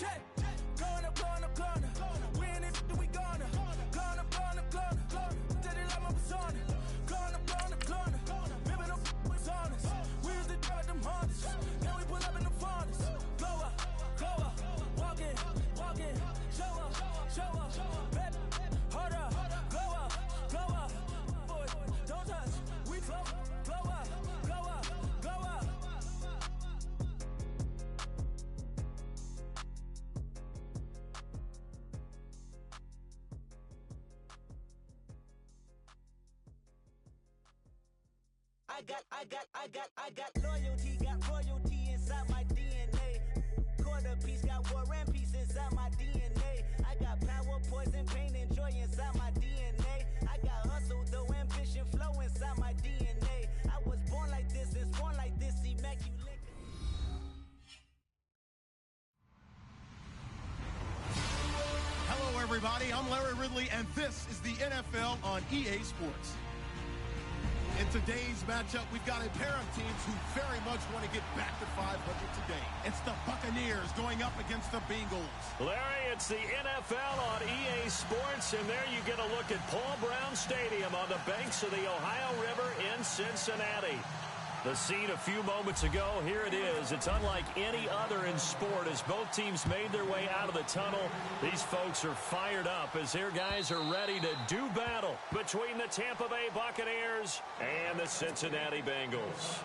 check. Going up, going up, going up. We in it, we gonna. Going up, going up, going up. Steady like my persona. Going up, going up, going up. Baby, no was honest. We used to drive them Hondas. Now we pull up in the Fondas. Go up, walk in, show up, baby, hold up, glow up, boy, don't touch, we flow, glow up. I got loyalty, got royalty inside my DNA. Quarter piece, got war and peace inside my DNA. I got power, poison, pain, and joy inside my DNA. I got hustle, though, ambition, flow inside my DNA. I was born like this and born like this, immaculate. Hello, everybody. I'm Larry Ridley, and this is the NFL on EA Sports. In today's matchup, we've got a pair of teams who very much want to get back to 500 today. It's the Buccaneers going up against the Bengals. Larry, it's the NFL on EA Sports, and there you get a look at Paul Brown Stadium on the banks of the Ohio River in Cincinnati. The scene a few moments ago, here it is. It's unlike any other in sport as both teams made their way out of the tunnel. These folks are fired up as their guys are ready to do battle between the Tampa Bay Buccaneers and the Cincinnati Bengals.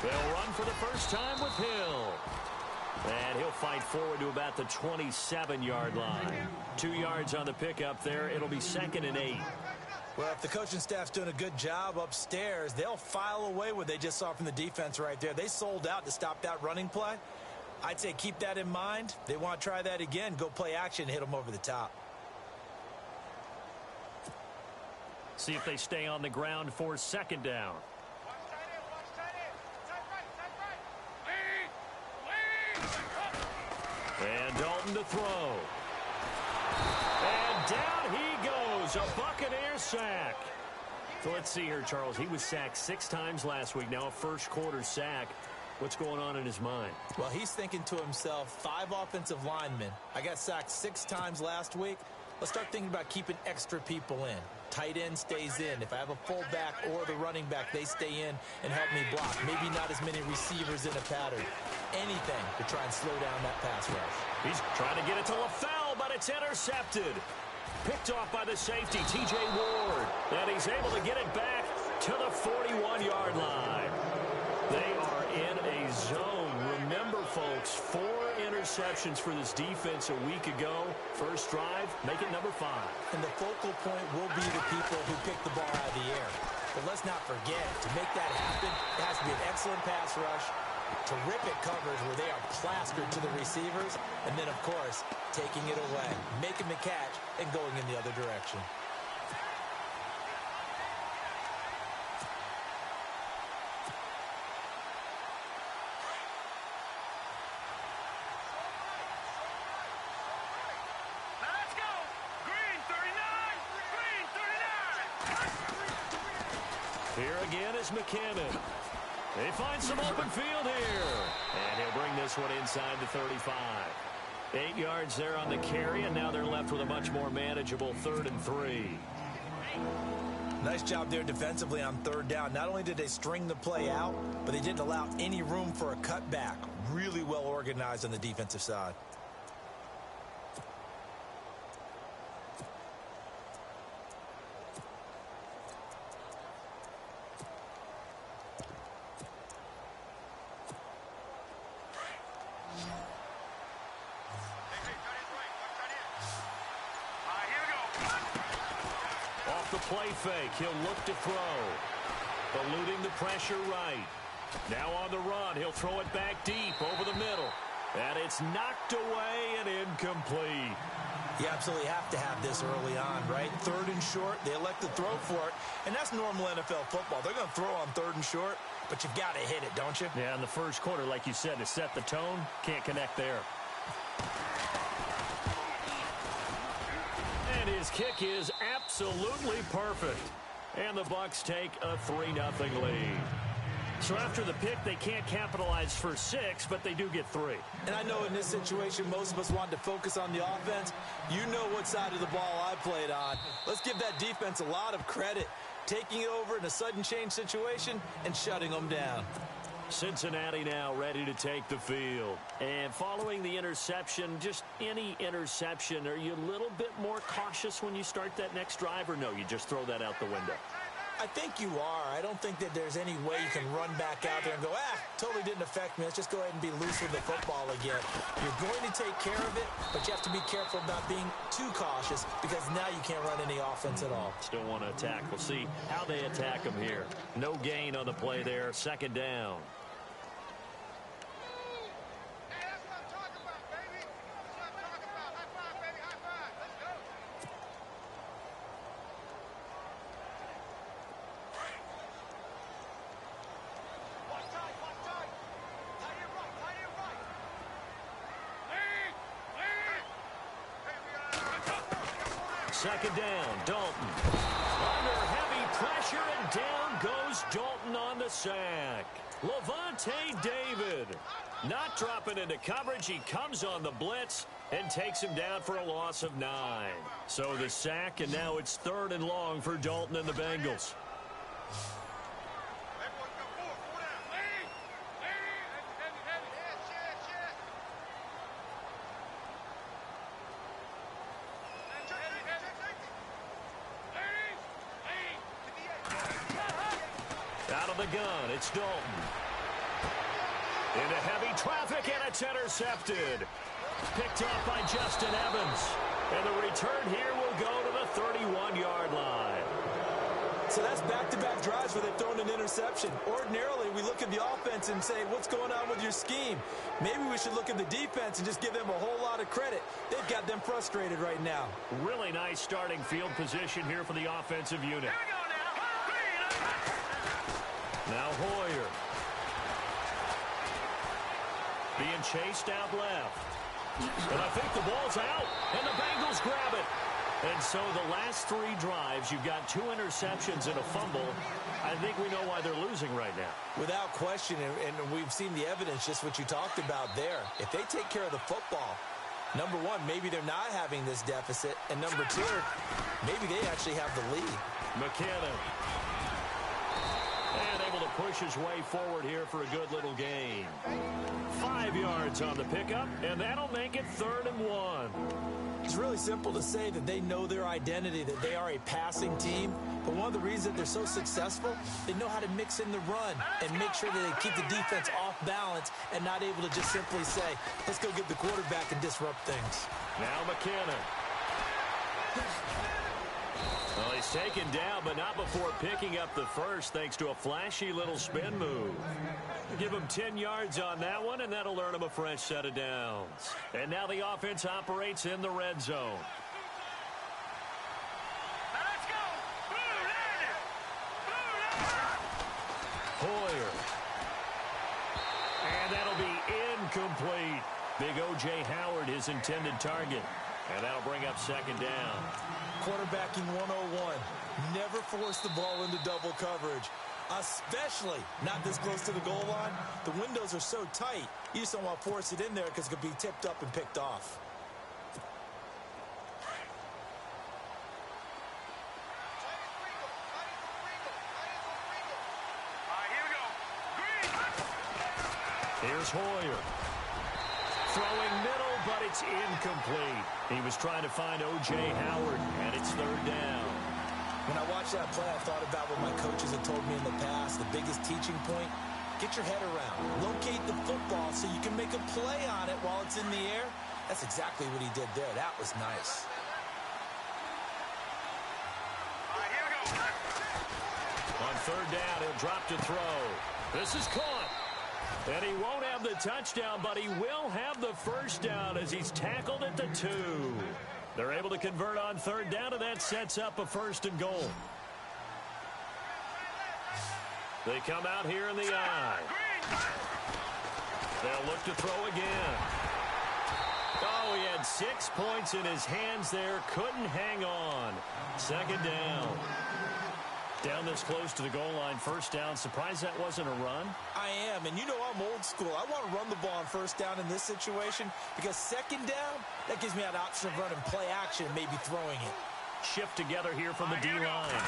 They'll run for the first time with Hill. And he'll fight forward to about the 27-yard line. 2 yards on the pickup there. It'll be 2nd and 8. Well, if the coaching staff's doing a good job upstairs, they'll file away what they just saw from the defense right there. They sold out to stop that running play. I'd say keep that in mind. They want to try that again. Go play action, hit them over the top. See if they stay on the ground for 2nd down. And Dalton to throw. And down he goes. A Buccaneer sack. So let's see here, Charles. He was sacked 6 times last week. Now a first-quarter sack. What's going on in his mind? Well, he's thinking to himself, 5 offensive linemen. I got sacked 6 times last week. Let's start thinking about keeping extra people in. Tight end stays in. If I have a fullback or the running back, they stay in and help me block. Maybe not as many receivers in a pattern. Anything to try and slow down that pass rush. He's trying to get it to LaFell, but it's intercepted. Picked off by the safety, T.J. Ward. And he's able to get it back to the 41-yard line. They are in a zone. Remember, folks, 4 interceptions for this defense a week ago. First drive, make it number 5. And the focal point will be the people who pick the ball out of the air. But let's not forget, to make that happen, it has to be an excellent pass rush, terrific coverage where they are plastered to the receivers, and then, of course, taking it away, making the catch, and going in the other direction. Here again is McKinnon. They find some open field here. And he'll bring this one inside the 35. 8 yards there on the carry, and now they're left with a much more manageable 3rd and 3. Nice job there defensively on 3rd down. Not only did they string the play out, but they didn't allow any room for a cutback. Really well organized on the defensive side. The play fake. He'll look to throw. Eluding the pressure right. Now on the run. He'll throw it back deep over the middle. And it's knocked away and incomplete. You absolutely have to have this early on, right? 3rd and short, they elect to throw for it, and that's normal NFL football. They're going to throw on 3rd and short, but you've got to hit it, don't you? Yeah, in the first quarter, like you said, to set the tone, can't connect there. And his kick is absolutely perfect. And the Bucks take a 3-0 lead. So after the pick, they can't capitalize for 6, but they do get 3. And I know in this situation, most of us want to focus on the offense. You know what side of the ball I played on. Let's give that defense a lot of credit, taking it over in a sudden change situation and shutting them down. Cincinnati now ready to take the field. And following the interception, just any interception, are you a little bit more cautious when you start that next drive, or no, you just throw that out the window? I think you are. I don't think that there's any way you can run back out there and go, totally didn't affect me. Let's just go ahead and be loose with the football again. You're going to take care of it, but you have to be careful about being too cautious because now you can't run any offense at all. Still want to attack. We'll see how they attack them here. No gain on the play there. 2nd down. Second down, Dalton. Under heavy pressure, and down goes Dalton on the sack. Levante David not dropping into coverage. He comes on the blitz and takes him down for a loss of 9. So the sack, and now it's 3rd and long for Dalton and the Bengals. Out of the gun, it's Dalton. Into heavy traffic, and it's intercepted. Picked off by Justin Evans. And the return here will go to the 31-yard line. So that's back-to-back drives where they've thrown an interception. Ordinarily, we look at the offense and say, what's going on with your scheme? Maybe we should look at the defense and just give them a whole lot of credit. They've got them frustrated right now. Really nice starting field position here for the offensive unit. Now Hoyer. Being chased out left. And I think the ball's out, and the Bengals grab it. And so the last 3 drives, you've got 2 interceptions and a fumble. I think we know why they're losing right now. Without question, and we've seen the evidence, just what you talked about there. If they take care of the football, number 1, maybe they're not having this deficit. And number 2, maybe they actually have the lead. McKinnon. And able to push his way forward here for a good little gain. 5 yards on the pickup, and that'll make it 3rd and 1. It's really simple to say that they know their identity, that they are a passing team. But one of the reasons that they're so successful, they know how to mix in the run and make sure that they keep the defense off balance and not able to just simply say, let's go get the quarterback and disrupt things. Now McKinnon. Well, he's taken down, but not before picking up the first, thanks to a flashy little spin move. Give him 10 yards on that one, and that'll earn him a fresh set of downs. And now the offense operates in the red zone. Let's go! Hoyer. And that'll be incomplete. Big O.J. Howard, his intended target. And that'll bring up 2nd down. Quarterbacking 101. Never force the ball into double coverage. Especially not this close to the goal line. The windows are so tight, you just don't want to force it in there because it could be tipped up and picked off. Here's Hoyer. Throwing middle, but it's incomplete. He was trying to find O.J. Howard, and it's 3rd down. When I watched that play, I thought about what my coaches had told me in the past. The biggest teaching point, get your head around. Locate the football so you can make a play on it while it's in the air. That's exactly what he did there. That was nice. On 3rd down, he'll drop to throw. This is caught. And he won't have the touchdown, but he will have the first down as he's tackled at the 2. They're able to convert on third down, and that sets up a 1st and goal. They come out here in the eye. They'll look to throw again. Oh, he had 6 points in his hands there. Couldn't hang on. 2nd down. Down this close to the goal line. 1st down. Surprised that wasn't a run? I am, and you know I'm old school. I want to run the ball on 1st down in this situation because 2nd down, that gives me an option of running play action and maybe throwing it. Shift together here from the D-line.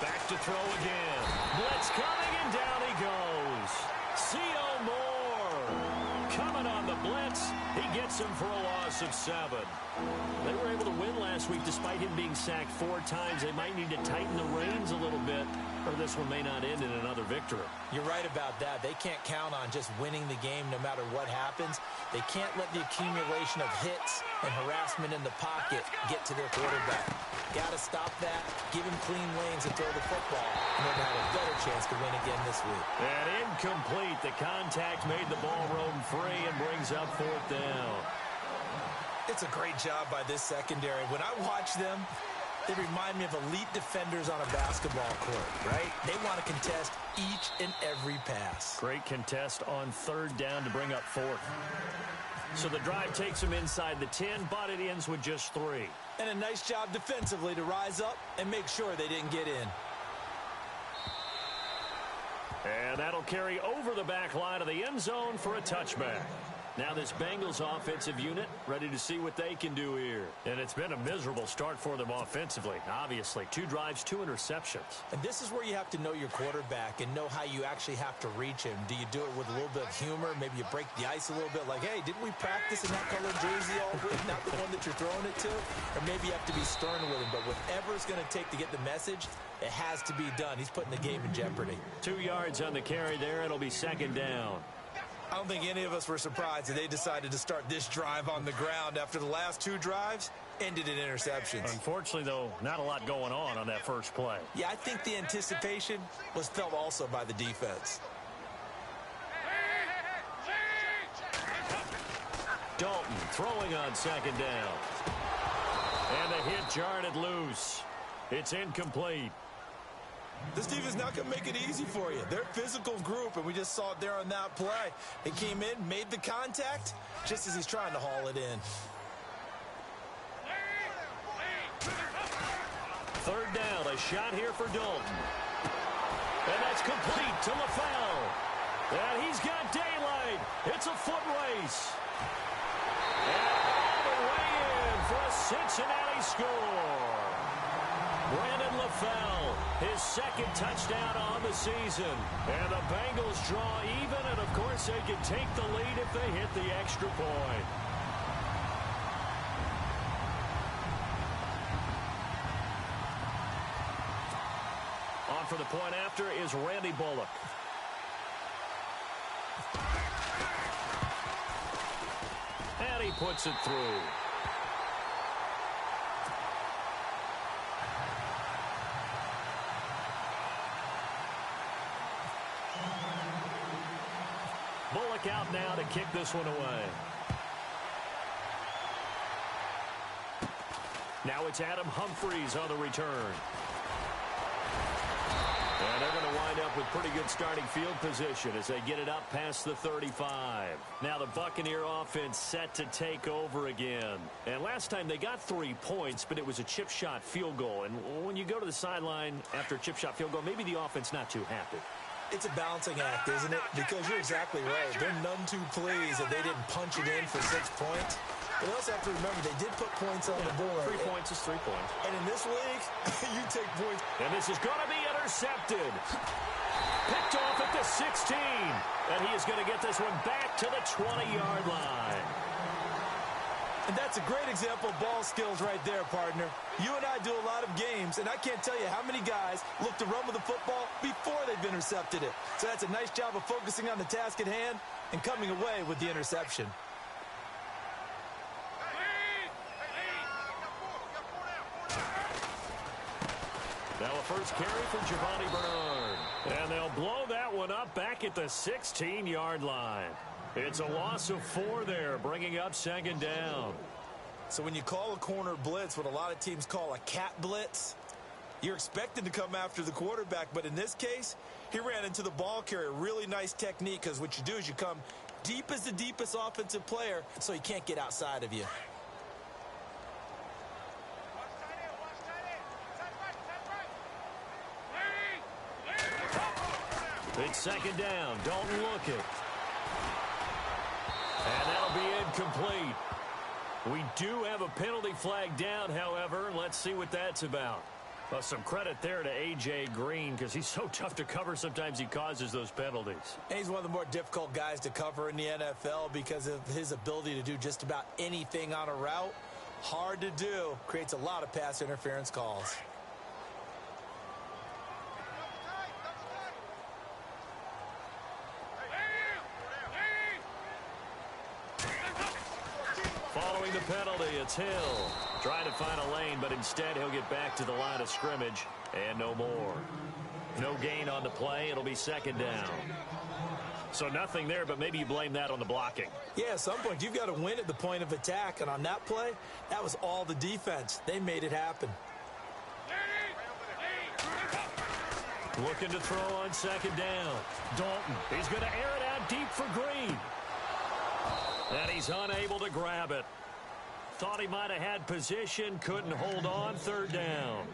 Back to throw again. Blitz coming, and down he goes. C.O. Moore coming on the blitz. He gets him for a loss of 7. They were able to win last week despite him being sacked 4 times. They might need to tighten the reins a little bit, or this one may not end in another victory. You're right about that. They can't count on just winning the game no matter what happens. They can't let the accumulation of hits and harassment in the pocket get to their quarterback. Got to stop that, give him clean lanes and throw the football in order to have a better chance to win again this week. And incomplete. The contact made the ball roam free and brings up 4th down. It's a great job by this secondary. When I watch them, they remind me of elite defenders on a basketball court, right? They want to contest each and every pass. Great contest on 3rd down to bring up 4th. So the drive takes them inside the 10, but it ends with just 3. And a nice job defensively to rise up and make sure they didn't get in. And that'll carry over the back line of the end zone for a touchback. Now this Bengals offensive unit ready to see what they can do here. And it's been a miserable start for them offensively, obviously. 2 drives, 2 interceptions. And this is where you have to know your quarterback and know how you actually have to reach him. Do you do it with a little bit of humor? Maybe you break the ice a little bit like, hey, didn't we practice in that color jersey all week? Not the one that you're throwing it to? Or maybe you have to be stern with him. But whatever it's going to take to get the message, it has to be done. He's putting the game in jeopardy. 2 yards on the carry there. It'll be 2nd down. I don't think any of us were surprised that they decided to start this drive on the ground after the last 2 drives ended in interceptions. Unfortunately, though, not a lot going on that first play. Yeah, I think the anticipation was felt also by the defense. Dalton throwing on 2nd down. And the hit jarred it loose. It's incomplete. This defense not going to make it easy for you. They're a physical group, and we just saw it there on that play. They came in, made the contact, just as he's trying to haul it in. 3rd down, a shot here for Dalton. And that's complete to LaFell. And he's got daylight. It's a foot race. And all the way in for a Cincinnati score. Brandon LaFell, his 2nd touchdown on the season. And the Bengals draw even, and of course they can take the lead if they hit the extra point. On for the point after is Randy Bullock. And he puts it through. Bullock out now to kick this one away. Now it's Adam Humphries on the return. And they're going to wind up with pretty good starting field position as they get it up past the 35. Now the Buccaneer offense set to take over again. And last time they got 3 points, but it was a chip shot field goal. And when you go to the sideline after a chip shot field goal, maybe the offense not too happy. It's a balancing act, isn't it? Because you're exactly right. They're none too pleased that they didn't punch it in for 6 points. But you also have to remember they did put points on the board. 3 points is 3 points. And in this league, you take points. And this is going to be intercepted. Picked off at the 16. And he is going to get this one back to the 20-yard line. And that's a great example of ball skills right there, partner. You and I do a lot of games, and I can't tell you how many guys look to run with the football before they've intercepted it. So that's a nice job of focusing on the task at hand and coming away with the interception. Now a first carry for Giovanni Bernard. And they'll blow that one up back at the 16-yard line. It's a loss of 4 there, bringing up 2nd down. So when you call a corner blitz, what a lot of teams call a cat blitz, you're expected to come after the quarterback. But in this case, he ran into the ball carrier. Really nice technique, because what you do is you come deep as the deepest offensive player so he can't get outside of you. It's second down. Don't look it. And that'll be incomplete. We do have a penalty flag down, however. Let's see what that's about. Well, some credit there to A.J. Green, because he's so tough to cover. Sometimes he causes those penalties. And he's one of the more difficult guys to cover in the NFL because of his ability to do just about anything on a route. Hard to do. Creates a lot of pass interference calls. Following the penalty, it's Hill. Trying to find a lane, but instead he'll get back to the line of scrimmage and no more. No gain on the play. It'll be second down. So nothing there, but maybe you blame that on the blocking. Yeah, at some point you've got to win at the point of attack, and on that play, that was all the defense. They made it happen. Looking to throw on second down. Dalton, he's going to air it out deep for Green. And he's unable to grab it. Thought he might have had position, couldn't hold on, third down.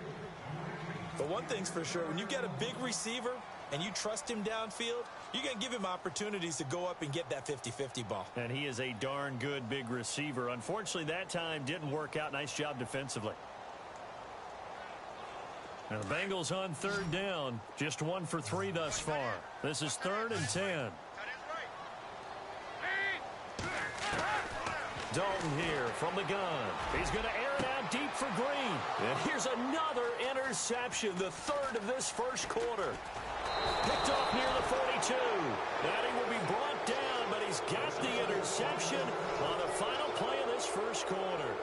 But one thing's for sure, when you get a big receiver and you trust him downfield, you're going to give him opportunities to go up and get that 50-50 ball. And he is a darn good big receiver. Unfortunately, that time didn't work out. Nice job defensively. Now the Bengals on third down, just 1 for 3 thus far. This is 3rd and 10. Dalton here from the gun. He's going to air it out deep for Green. And here's another interception, the 3rd of this first quarter. Picked off near the 42. And he will be brought down, but he's got the interception on the final play of this first quarter.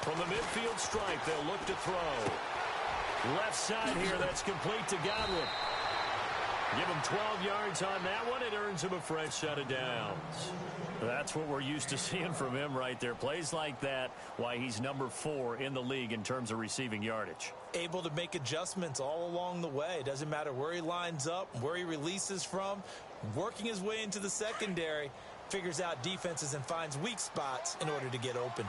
From the midfield stripe, they'll look to throw. Left side here, that's complete to Godwin. Give him 12 yards on that one. It earns him a fresh set of downs. That's what we're used to seeing from him right there. Plays like that, why he's number 4 in the league in terms of receiving yardage. Able to make adjustments all along the way. Doesn't matter where he lines up, where he releases from. Working his way into the secondary, figures out defenses and finds weak spots in order to get open.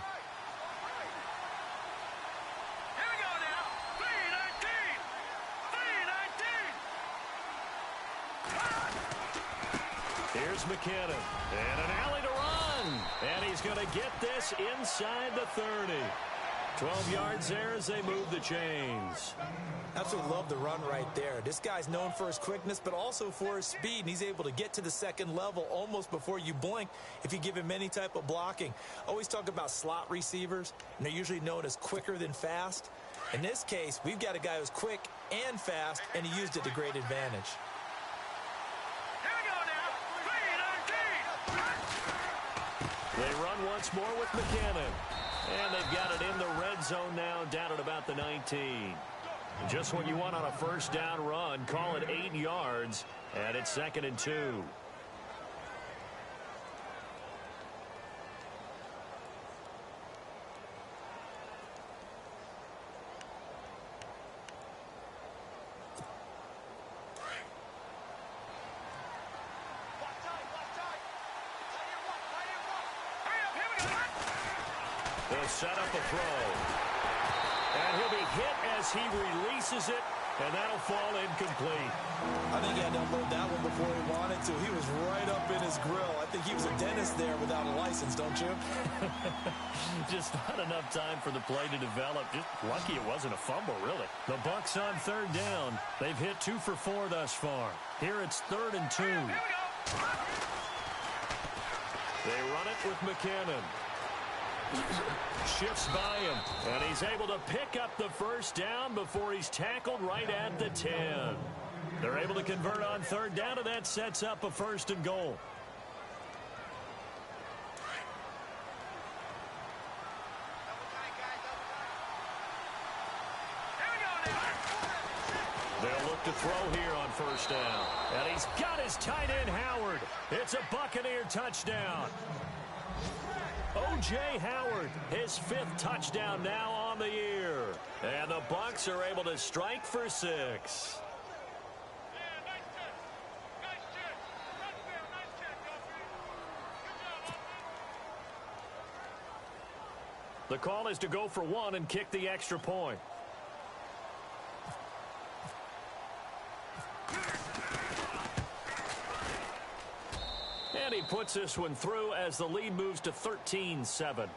Here's McKinnon, and an alley to run, and he's going to get this inside the 30. 12 yards there as they move the chains. Absolutely love the run right there. This guy's known for his quickness, but also for his speed, and he's able to get to the second level almost before you blink if you give him any type of blocking. Always talk about slot receivers, and they're usually known as quicker than fast. In this case, we've got a guy who's quick and fast, and he used it to great advantage. They run once more with McKinnon. And they've got it in the red zone now, down at about the 19. Just what you want on a first down run. Call it 8 yards, and it's 2nd and 2. They'll set up a throw. And he'll be hit as he releases it, and that'll fall incomplete. I think he had to unload that one before he wanted to. He was right up in his grill. I think he was a dentist there without a license, don't you? Just not enough time for the play to develop. Just lucky it wasn't a fumble, really. The Bucks on third down. They've hit 2 for 4 thus far. Here it's 3rd and 2. They run it with McKinnon. Shifts by him, and he's able to pick up the first down before he's tackled right at the 10. They're able to convert on third down, and that sets up a 1st and goal. They'll look to throw here on first down. And he's got his tight end, Howard. It's a Buccaneer touchdown. O.J. Howard, his 5th touchdown now on the year. And the Bucks are able to strike for 6. The call is to go for 1 and kick the extra point. And he puts this one through as the lead moves to 13-7.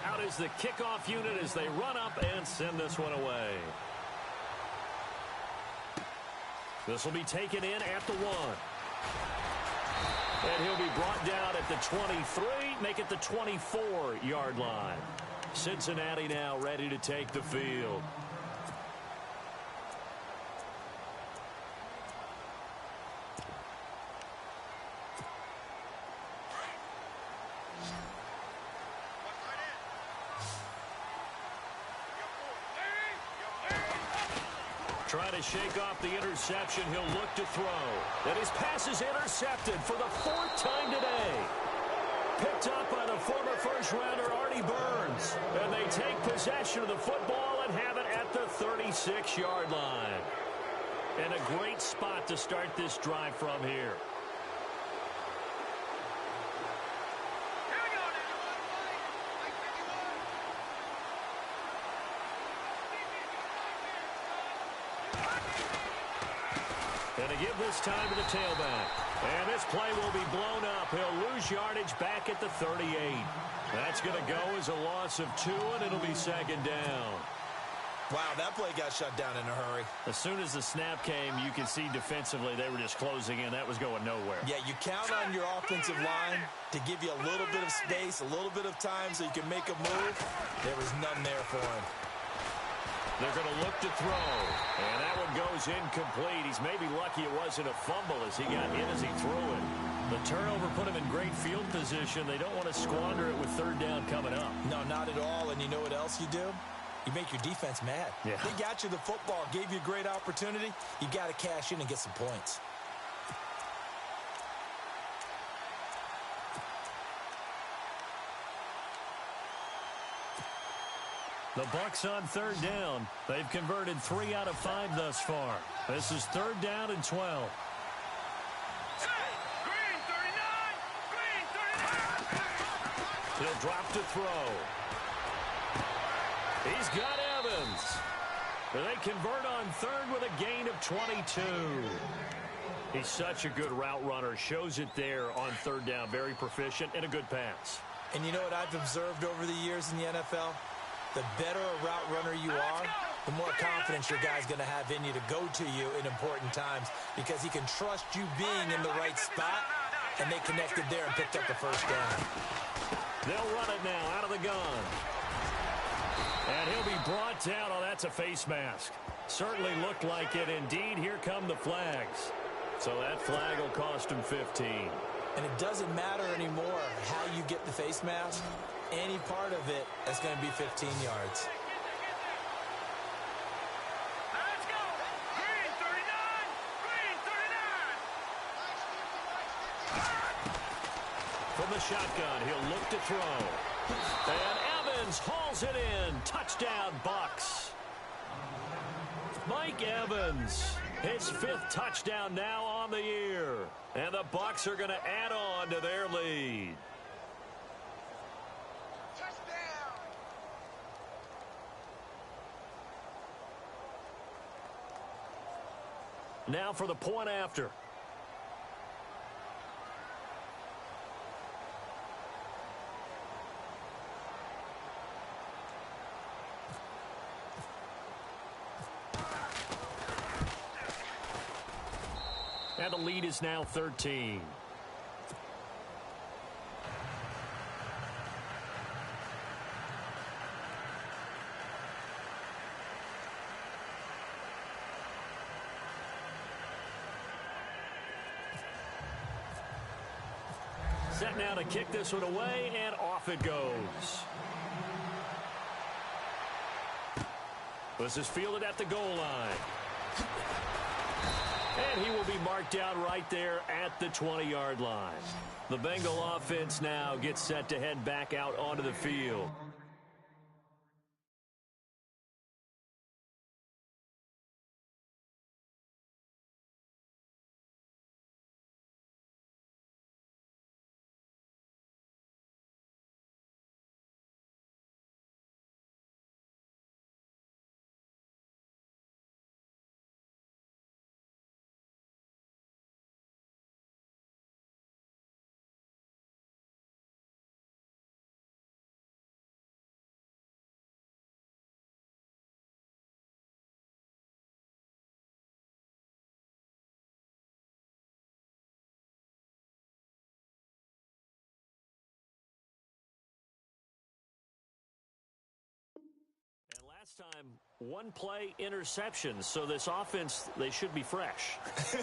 Out is the kickoff unit as they run up and send this one away. This will be taken in at the 1. And he'll be brought down at the 23, make it the 24-yard line. Cincinnati now ready to take the field. Trying to shake off the interception. He'll look to throw. And his pass is intercepted for the 4th time today. Picked up by the former first-rounder Artie Burns. And they take possession of the football and have it at the 36-yard line. And a great spot to start this drive from here. And to give this time to the tailback. And this play will be blown up. He'll lose yardage back at the 38. That's going to go as a loss of 2, and it'll be 2nd down. Wow, that play got shut down in a hurry. As soon as the snap came, you could see defensively they were just closing in. That was going nowhere. Yeah, you count on your offensive line to give you a little bit of space, a little bit of time so you can make a move. There was none there for him. They're going to look to throw. And that one goes incomplete. He's maybe lucky it wasn't a fumble as he got in as he threw it. The turnover put him in great field position. They don't want to squander it with 3rd down coming up. No, not at all. And you know what else you do? You make your defense mad. Yeah. They got you the football, gave you a great opportunity. You got to cash in and get some points. The Bucks on 3rd down. They've converted 3 out of 5 thus far. This is 3rd down and 12. He'll drop to throw. He's got Evans. They convert on 3rd with a gain of 22. He's such a good route runner. Shows it there on 3rd down. Very proficient and a good pass. And you know what I've observed over the years in the NFL? The better a route runner you are, the more confidence your guy's going to have in you to go to you in important times because he can trust you being in the right spot, and they connected there and picked up the 1st down. They'll run it now out of the gun. And he'll be brought down. Oh, that's a face mask. Certainly looked like it. Indeed, here come the flags. So that flag will cost him 15. And it doesn't matter anymore how you get the face mask. Any part of it is going to be 15 yards. Let's go. Green 39. Green 39. From the shotgun, he'll look to throw. And Evans hauls it in. Touchdown, Bucks. Mike Evans, his 5th touchdown now on the year. And the Bucks are going to add on to their lead. Now for the point after. And the lead is now 13. set now to kick this one away, and off it goes. This is fielded at the goal line. And he will be marked down right there at the 20-yard line. The Bengal offense now gets set to head back out onto the field. Last time, one play interception, so this offense, they should be fresh.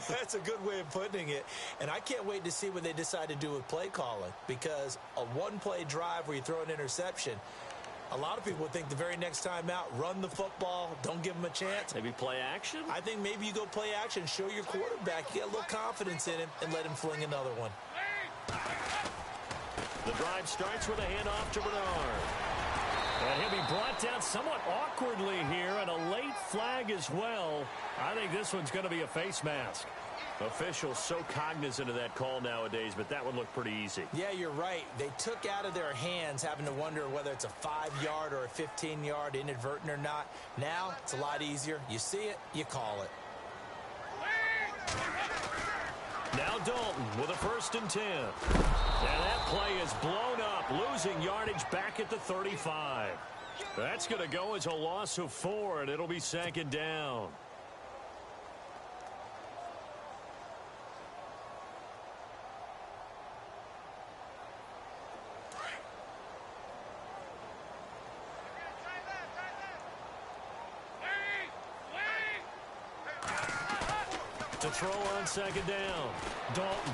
That's a good way of putting it. And I can't wait to see what they decide to do with play calling, because a one-play drive where you throw an interception, a lot of people would think the very next time out, run the football, don't give them a chance. Maybe play action? I think maybe you go play action, show your quarterback, you get a little confidence in him, and let him fling another one. The drive starts with a handoff to Bernard. And he'll be brought down somewhat awkwardly here, and a late flag as well. I think this one's going to be a face mask. Officials so cognizant of that call nowadays, but that one looked pretty easy. Yeah, you're right. They took out of their hands having to wonder whether it's a 5-yard or a 15-yard, inadvertent or not. Now, it's a lot easier. You see it, you call it. Now Dalton with a 1st and 10. And that play is blown up, losing yardage back at the 35. That's going to go as a loss of 4, and it'll be 2nd down. To throw on 2nd down. Dalton.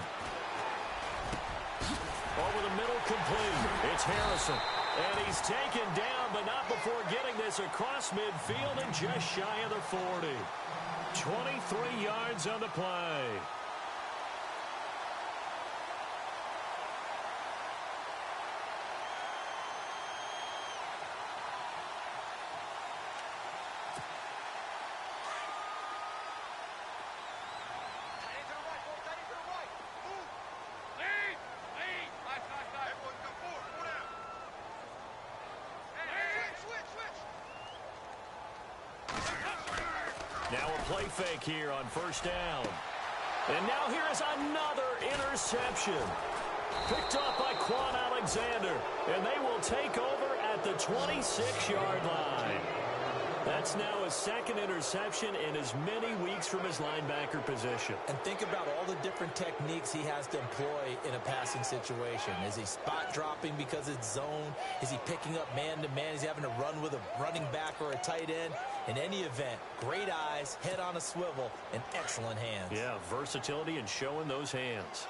Over the middle, complete. It's Harrison. And he's taken down, but not before getting this across midfield and just shy of the 40. 23 yards on the play. Now a play fake here on 1st down. And now here is another interception. Picked up by Quan Alexander. And they will take over at the 26-yard line. That's now his 2nd interception in as many weeks from his linebacker position. And think about all the different techniques he has to employ in a passing situation. Is he spot dropping because it's zone? Is he picking up man-to-man? Is he having to run with a running back or a tight end? In any event, great eyes, head on a swivel, and excellent hands. Yeah, versatility and showing those hands.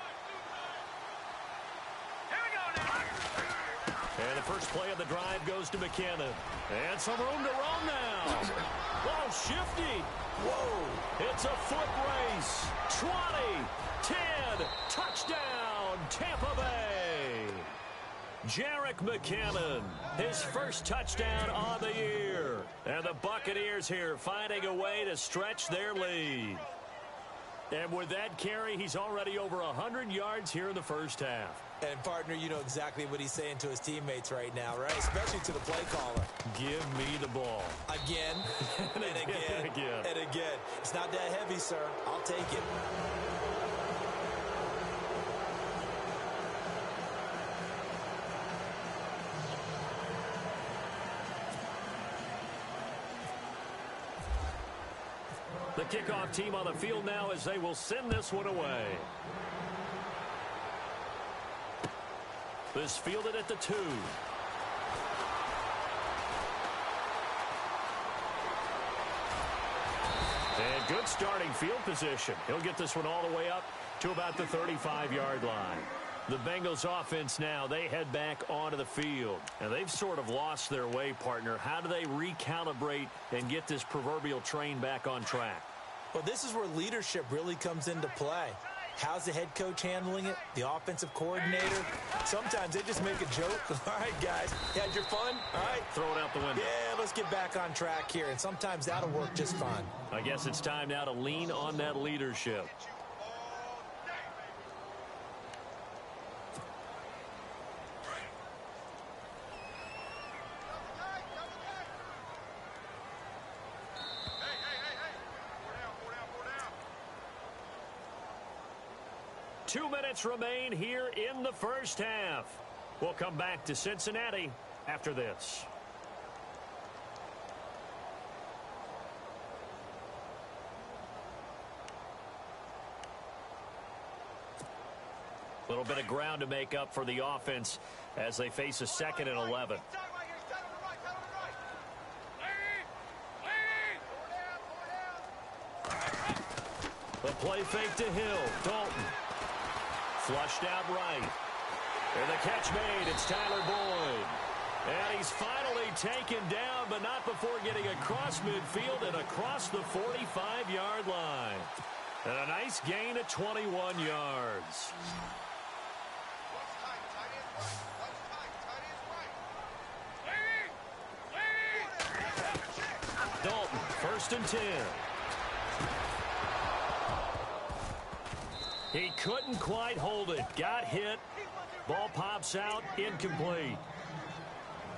And the first play of the drive goes to McKinnon. And some room to run now. Oh, shifty. Whoa. It's a foot race. 20, 10, touchdown, Tampa Bay. Jerick McKinnon, his first touchdown on the year. And the Buccaneers here finding a way to stretch their lead. And with that carry, he's already over 100 yards here in the first half. And, partner, you know exactly what he's saying to his teammates right now, right? Especially to the play caller. Give me the ball. Again, and again, and again. It's not that heavy, sir. I'll take it. The kickoff team on the field now as they will send this one away. This fielded at the 2. And good starting field position. He'll get this one all the way up to about the 35-yard line. The Bengals offense now, they head back onto the field. And they've sort of lost their way, partner. How do they recalibrate and get this proverbial train back on track? Well, this is where leadership really comes into play. How's the head coach handling it? The offensive coordinator? Sometimes they just make a joke. All right, guys, you had your fun? All right. Throw it out the window. Yeah, let's get back on track here. And sometimes that'll work just fine. I guess it's time now to lean on that leadership. Two minutes remain here in the first half. We'll come back to Cincinnati after this. A little bit of ground to make up for the offense as they face a 2nd and 11. The play fake to Hill. Dalton. Flushed out right. And the catch made. It's Tyler Boyd. And he's finally taken down, but not before getting across midfield and across the 45-yard line. And a nice gain of 21 yards. Dalton, 1st and 10. He couldn't quite hold it. Got hit. Ball pops out. Incomplete.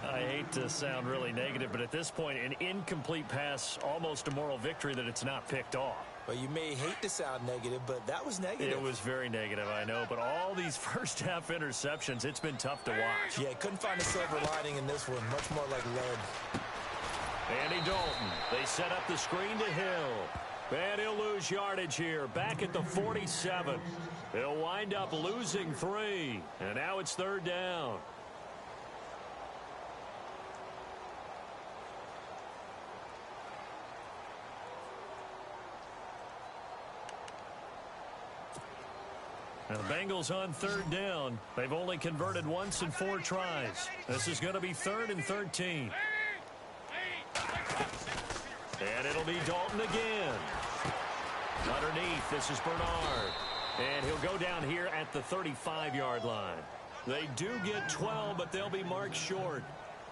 I hate to sound really negative, but at this point, an incomplete pass, almost a moral victory that it's not picked off. Well, you may hate to sound negative, but that was negative. It was very negative, I know. But all these first-half interceptions, it's been tough to watch. Yeah, couldn't find a silver lining in this one. Much more like lead. Andy Dalton. They set up the screen to Hill. And he'll lose yardage here. Back at the 47. He'll wind up losing 3. And now it's 3rd down. Now the Bengals on 3rd down. They've only converted once in 4 tries. This is going to be 3rd and 13. And it'll be Dalton again. Underneath, this is Bernard. And he'll go down here at the 35-yard line. They do get 12, but they'll be marked short.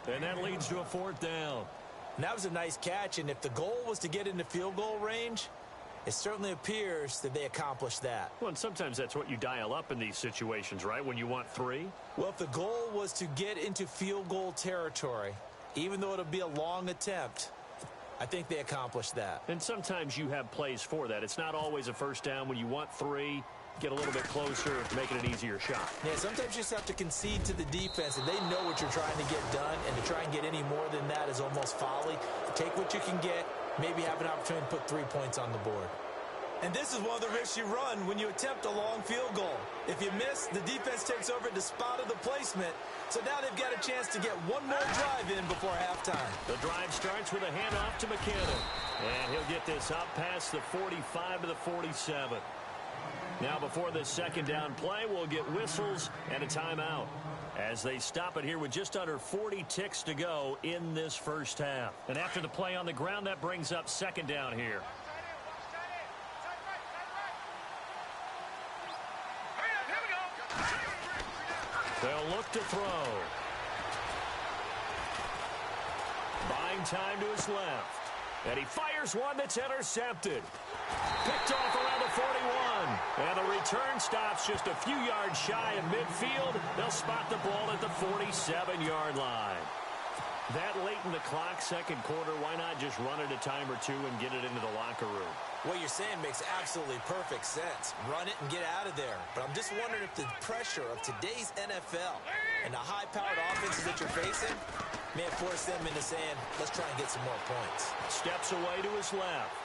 And that leads to a 4th down. And that was a nice catch, and if the goal was to get into field goal range, it certainly appears that they accomplished that. Well, and sometimes that's what you dial up in these situations, right, when you want 3? Well, if the goal was to get into field goal territory, even though it'll be a long attempt, I think they accomplished that. And sometimes you have plays for that. It's not always a 1st down. When you want 3, get a little bit closer, make it an easier shot. Yeah, sometimes you just have to concede to the defense, and they know what you're trying to get done, and to try and get any more than that is almost folly. Take what you can get, maybe have an opportunity to put 3 points on the board. And this is one of the risks you run when you attempt a long field goal. If you miss, the defense takes over at the spot of the placement. So now they've got a chance to get one more drive in before halftime. The drive starts with a handoff to McKinnon. And he'll get this up past the 45 to the 47. Now before this 2nd down play, we'll get whistles and a timeout as they stop it here with just under 40 ticks to go in this first half. And after the play on the ground, that brings up 2nd down here. They'll look to throw. Buying time to his left. And he fires one that's intercepted. Picked off around the 41. And the return stops just a few yards shy of midfield. They'll spot the ball at the 47-yard line. That late in the clock, 2nd quarter, why not just run it a time or 2 and get it into the locker room? What you're saying makes absolutely perfect sense. Run it and get out of there. But I'm just wondering if the pressure of today's NFL and the high-powered offenses that you're facing may have forced them into saying, let's try and get some more points. Steps away to his left.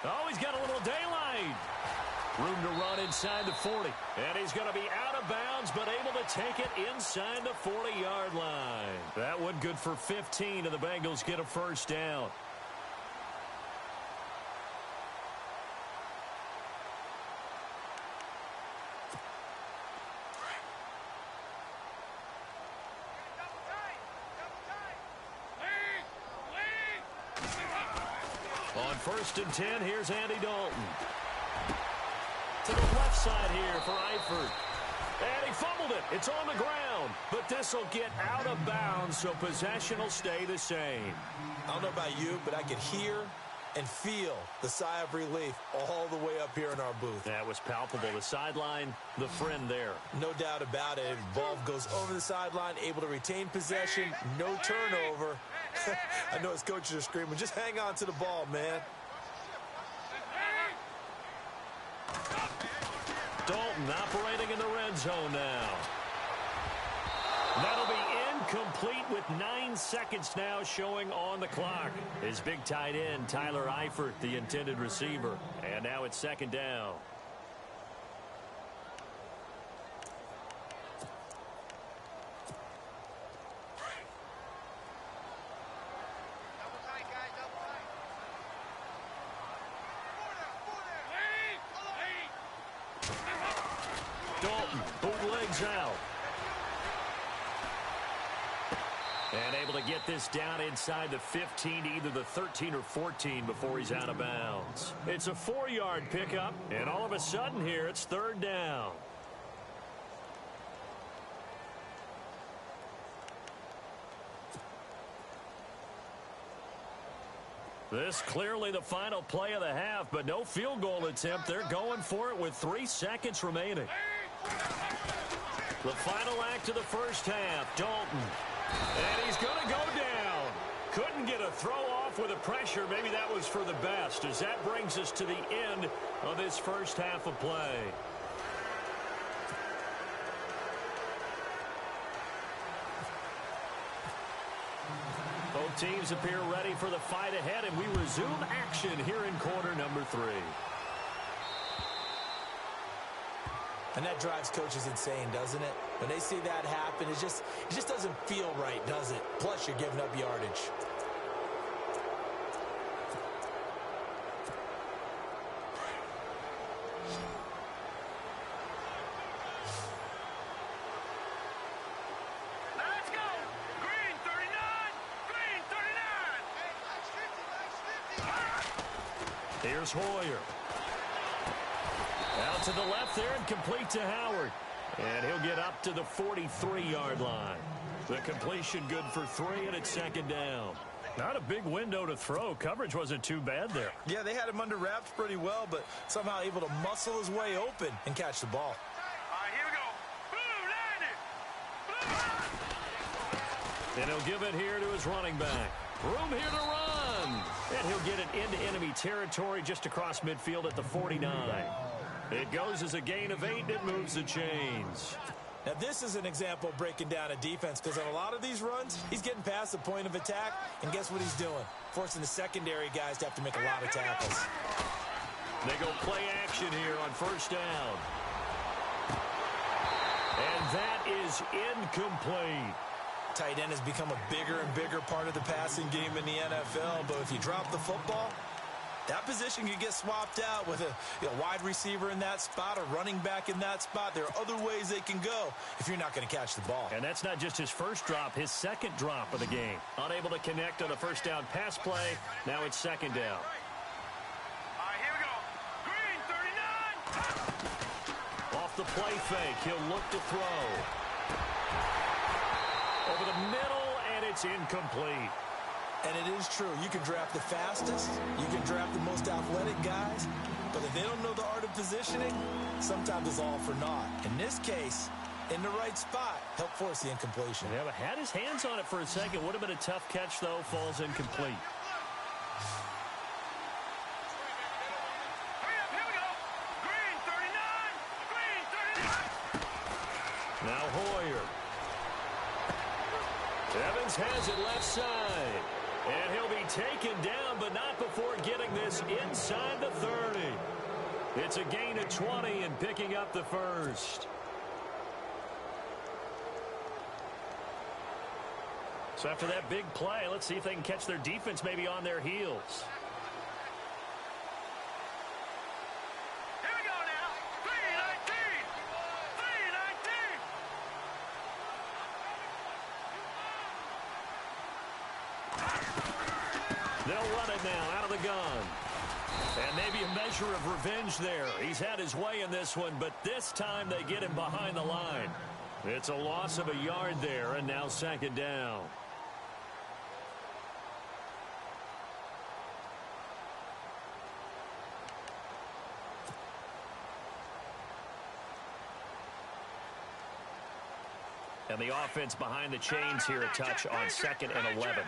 Oh, he's got a little daylight. Room to run inside the 40. And he's going to be out of bounds, but able to take it inside the 40-yard line. That one good for 15, and the Bengals get a 1st down. 1st and 10. Here's Andy Dalton. To the left side here for Eifert. And he fumbled it. It's on the ground. But this will get out of bounds, so possession will stay the same. I don't know about you, but I could hear and feel the sigh of relief all the way up here in our booth. That was palpable. The sideline, the friend there. No doubt about it. Ball goes over the sideline, able to retain possession, no turnover. I know his coaches are screaming, just hang on to the ball, man. Dalton operating in the red zone now. That'll be incomplete with 9 seconds now showing on the clock. His big tight end, Tyler Eifert, the intended receiver. And now it's 2nd down. Dalton bootlegs out. And able to get this down inside the 15, either the 13 or 14 before he's out of bounds. It's a 4-yard pickup, and all of a sudden here it's 3rd down. This clearly the final play of the half, but no field goal attempt. They're going for it with 3 seconds remaining. The final act of the first half, Dalton. And he's going to go down. Couldn't get a throw off with the pressure. Maybe that was for the best, as that brings us to the end of this first half of play. Both teams appear ready for the fight ahead, and we resume action here in quarter number 3. And that drives coaches insane, doesn't it? When they see that happen, it just doesn't feel right, does it? Plus, you're giving up yardage. Let's go! Green 39! Green 39! Here's Hoyer. Out to the left there and complete to Howard. And he'll get up to the 43-yard line. The completion good for 3, and it's 2nd down. Not a big window to throw. Coverage wasn't too bad there. Yeah, they had him under wraps pretty well, but somehow able to muscle his way open and catch the ball. All right, here we go. Blue 90! Blue! And he'll give it here to his running back. Room here to run. And he'll get it into enemy territory just across midfield at the 49. It goes as a gain of 8, and it moves the chains. Now, this is an example of breaking down a defense, because on a lot of these runs, he's getting past the point of attack, and guess what he's doing? Forcing the secondary guys to have to make a lot of tackles. They go play action here on 1st down. And that is incomplete. Tight end has become a bigger and bigger part of the passing game in the NFL, but if you drop the football, that position can get swapped out with a wide receiver in that spot, a running back in that spot. There are other ways they can go if you're not going to catch the ball. And that's not just his first drop, his 2nd drop of the game. Unable to connect on a 1st down pass play. Now it's 2nd down. All right, here we go. Green 39! Off the play fake, he'll look to throw. Over the middle, and it's incomplete. And it is true. You can draft the fastest. You can draft the most athletic guys. But if they don't know the art of positioning, sometimes it's all for naught. In this case, in the right spot, helped force the incompletion. Yeah, but had his hands on it for a second. Would have been a tough catch, though. Falls incomplete. Hurry up, here we go. Green 39! Green 39! Now Hoyer. Evans has it left side. And he'll be taken down, but not before getting this inside the 30. It's a gain of 20 and picking up the 1st. So after that big play, let's see if they can catch their defense maybe on their heels. Here we go now. 319! 319! They'll run it now out of the gun. And maybe a measure of revenge there. He's had his way in this one, but this time they get him behind the line. It's a loss of a yard there, and now second down. And the offense behind the chains here, a touch on 2nd and 11.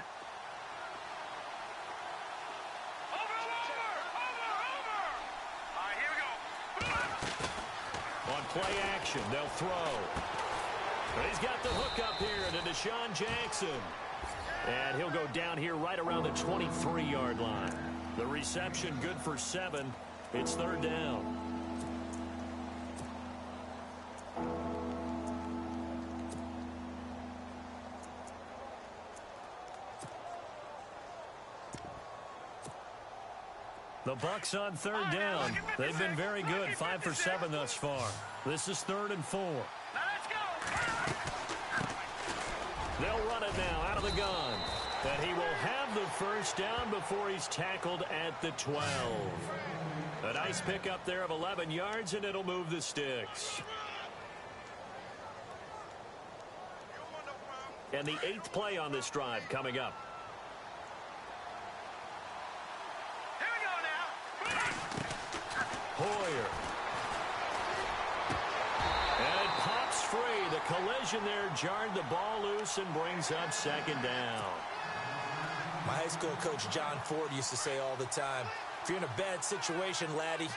On play action, they'll throw. He's got the hook up here to Deshaun Jackson. And he'll go down here right around the 23-yard line. The reception good for 7. It's 3rd down. The Bucks on 3rd down. They've been very good, 5 for 7 thus far. This is 3rd and 4. They'll run it now out of the gun. And he will have the first down before he's tackled at the 12. A nice pickup there of 11 yards, and it'll move the sticks. And the 8th play on this drive coming up. Hoyer. And it pops free. The collision there jarred the ball loose and brings up 2nd down. My high school coach John Ford used to say all the time, if you're in a bad situation, laddie,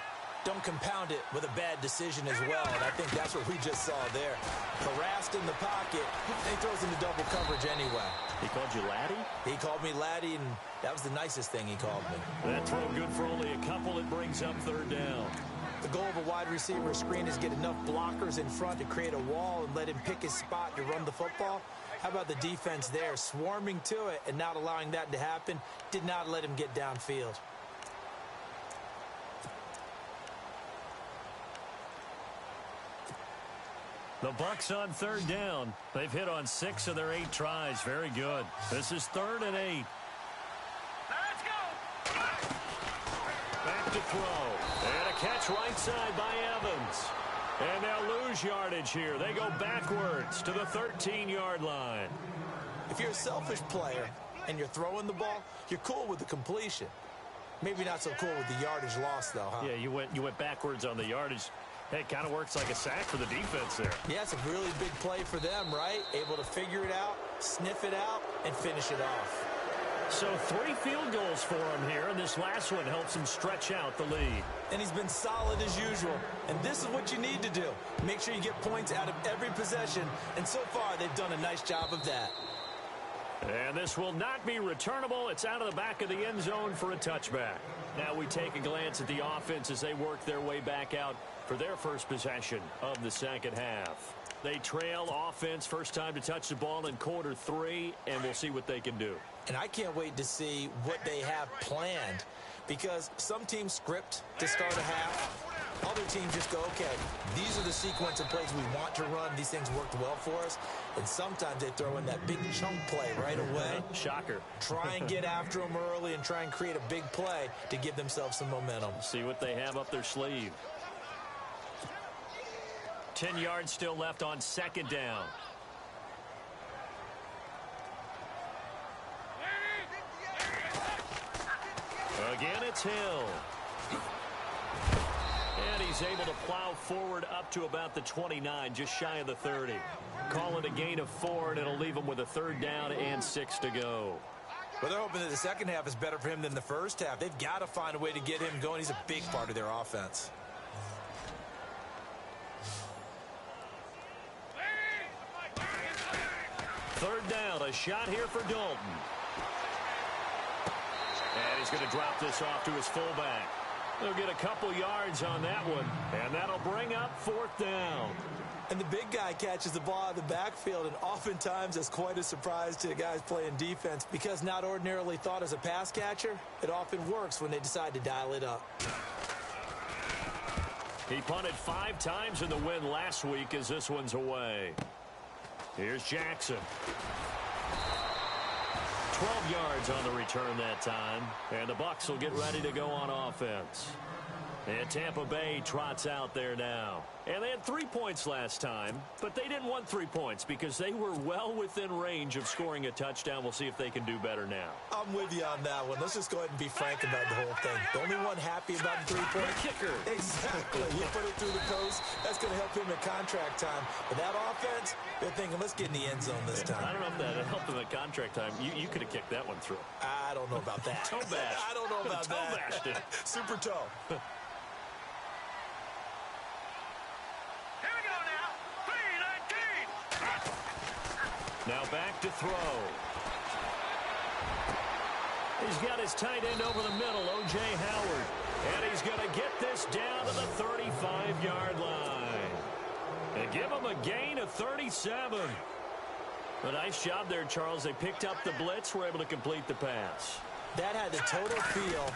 don't compound it with a bad decision as well. And I think that's what we just saw there. Harassed in the pocket, he throws into double coverage anyway. He called you laddie? He called me laddie, and that was the nicest thing he called me. That throw good for only a couple. It brings up 3rd down. The goal of a wide receiver screen is get enough blockers in front to create a wall and let him pick his spot to run the football. How about the defense there, swarming to it and not allowing that to happen? Did not let him get downfield. The Bucks on 3rd down. They've hit on 6 of their 8 tries. Very good. This is 3rd and 8. Let's go. Back to throw. And a catch right side by Evans. And they'll lose yardage here. They go backwards to the 13-yard line. If you're a selfish player and you're throwing the ball, you're cool with the completion. Maybe not so cool with the yardage loss, though, huh? Yeah, you went backwards on the yardage. Hey, it kind of works like a sack for the defense there. Yeah, it's a really big play for them, right? Able to figure it out, sniff it out, and finish it off. So 3 field goals for him here, and this last one helps him stretch out the lead. And he's been solid as usual. And this is what you need to do. Make sure you get points out of every possession. And so far, they've done a nice job of that. And this will not be returnable. It's out of the back of the end zone for a touchback. Now we take a glance at the offense as they work their way back out for their first possession of the 2nd half. They trail offense, first time to touch the ball in quarter 3, and we'll see what they can do. And I can't wait to see what they have planned, because some teams script to start a half. Other teams just go, okay, these are the sequence of plays we want to run. These things worked well for us. And sometimes they throw in that big chunk play right away. Shocker. Try and get after them early and try and create a big play to give themselves some momentum. See what they have up their sleeve. 10 yards still left on 2nd down. Again, it's Hill. And he's able to plow forward up to about the 29, just shy of the 30. Call it a gain of 4, and it'll leave him with a 3rd down and 6 to go. Well, they're hoping that the second half is better for him than the first half. They've got to find a way to get him going. He's a big part of their offense. Third down, a shot here for Dalton. And he's going to drop this off to his fullback. They'll get a couple yards on that one, and that'll bring up 4th down. And the big guy catches the ball out of the backfield, and oftentimes that's quite a surprise to the guys playing defense, because not ordinarily thought as a pass catcher, it often works when they decide to dial it up. He punted 5 times in the win last week as this one's away. Here's Jackson. 12 yards on the return that time. And the Bucks will get ready to go on offense. And Tampa Bay trots out there now. And they had 3 points last time, but they didn't want 3 points because they were well within range of scoring a touchdown. We'll see if they can do better now. I'm with you on that one. Let's just go ahead and be frank about the whole thing. The only one happy about the 3-point kicker. Exactly. He put it through the post. That's going to help him at contract time. But that offense, they're thinking, let's get in the end zone this time. I don't know if that helped him at contract time. You could have kicked that one through. I don't know about that. Toe bash. I don't know about that. Toe bashed it. Super toe. Now back to throw. He's got his tight end over the middle, O.J. Howard. And he's going to get this down to the 35-yard line. And give him a gain of 37. A nice job there, Charles. They picked up the blitz, were able to complete the pass. That had the total feel